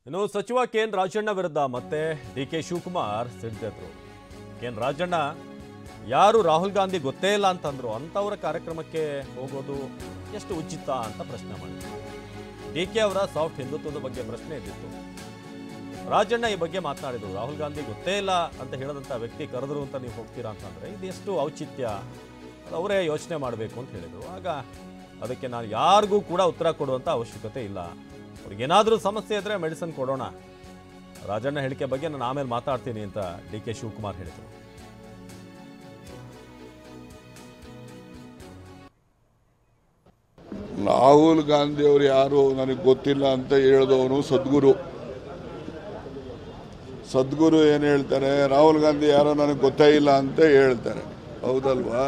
ಇನ್ನು ಸಚಿವ ಕೆಎನ್ ರಾಜಣ್ಣ ವಿರುದ್ಧ ಮತ್ತೆ ಡಿಕೆ ಶಿವಕುಮಾರ್ ಸಿಡಿದೆದ್ರು. ಕೆಎನ್ ರಾಜಣ್ಣ ಯಾರು ರಾಹುಲ್ ಗಾಂಧಿ ಗೊತ್ತೇ ಇಲ್ಲ ಅಂತಂದ್ರು, ಅಂತವರ ಕಾರ್ಯಕ್ರಮಕ್ಕೆ ಹೋಗೋದು ಎಷ್ಟು ಉಚಿತ ಅಂತ ಪ್ರಶ್ನೆ ಮಾಡಿದ್ರು. ಡಿಕೆ ಅವರ ಸಾಫ್ಟ್ ಹಿಂದುತ್ವದ ಬಗ್ಗೆ ಪ್ರಶ್ನೆ ಇದ್ದಿತ್ತು. ರಾಜಣ್ಣ ಈ ಬಗ್ಗೆ ಮಾತನಾಡಿದ್ರು. ರಾಹುಲ್ ಗಾಂಧಿ ಗೊತ್ತೇ ಇಲ್ಲ ಅಂತ ಹೇಳದಂತ ವ್ಯಕ್ತಿ ಕರೆದ್ರು ಅಂತ ನೀವು ಹೋಗ್ತೀರಾ ಅಂತಂದ್ರೆ ಇದು ಎಷ್ಟು ಔಚಿತ್ಯ, ಅವರೇ ಯೋಚನೆ ಮಾಡಬೇಕು ಅಂತ ಹೇಳಿದ್ರು. ಆಗ ಅದಕ್ಕೆ ನಾನು ಯಾರಿಗೂ ಕೂಡ ಉತ್ತರ ಕೊಡುವಂತ ಅವಶ್ಯಕತೆ ಇಲ್ಲ, ಅವ್ರಿಗೇನಾದ್ರೂ ಸಮಸ್ಯೆ ಇದ್ರೆ ಮೆಡಿಸಿನ್ ಕೊಡೋಣ, ರಾಜಣ್ಣ ಹೇಳಿಕೆ ಬಗ್ಗೆ ನಾನು ಆಮೇಲೆ ಮಾತಾಡ್ತೀನಿ ಅಂತ ಡಿಕೆ ಶಿವಕುಮಾರ್ ಹೇಳಿದರು. ರಾಹುಲ್ ಗಾಂಧಿ ಅವರು ಯಾರು ನನಗೆ ಗೊತ್ತಿಲ್ಲ ಅಂತ ಹೇಳಿದವನು ಸದ್ಗುರು ಏನು ಹೇಳ್ತಾರೆ, ರಾಹುಲ್ ಗಾಂಧಿ ಯಾರೋ ನನಗೆ ಗೊತ್ತೇ ಇಲ್ಲ ಅಂತ ಹೇಳ್ತಾರೆ. ಹೌದಲ್ವಾ?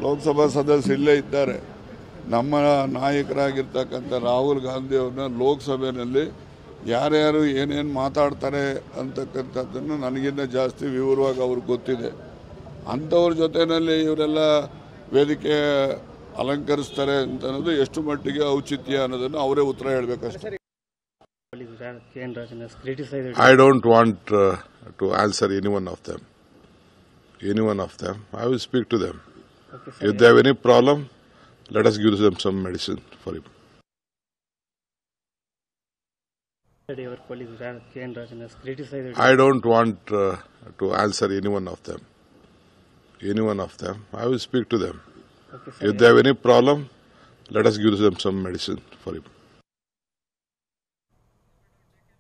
ಲೋಕಸಭಾ ಸದಸ್ಯರು ಇಲ್ಲೇ ಇದ್ದಾರೆ. ನಮ್ಮ ನಾಯಕರಾಗಿರ್ತಕ್ಕಂಥ ರಾಹುಲ್ ಗಾಂಧಿ ಅವ್ರನ್ನ ಲೋಕಸಭೆಯಲ್ಲಿ ಯಾರ್ಯಾರು ಏನೇನು ಮಾತಾಡ್ತಾರೆ ಅಂತಕ್ಕಂಥದ್ದನ್ನು ನನಗಿಂತ ಜಾಸ್ತಿ ವಿವರವಾಗಿ ಅವ್ರಿಗೆ ಗೊತ್ತಿದೆ. ಅಂಥವ್ರ ಜೊತೆಯಲ್ಲಿ ಇವರೆಲ್ಲ ವೇದಿಕೆ ಅಲಂಕರಿಸ್ತಾರೆ ಅಂತ ಅನ್ನೋದು ಎಷ್ಟು ಮಟ್ಟಿಗೆ ಔಚಿತ್ಯ ಅನ್ನೋದನ್ನು ಅವರೇ ಉತ್ತರ ಹೇಳಬೇಕಷ್ಟೇ. I don't want to answer any one of them. I will speak to them. If they have any problem, let us give them some medicine for him. Your colleague K.N. Rajan has criticized. I don't want to answer any one of them. I will speak to them. If they have any problem, let us give them some medicine for him.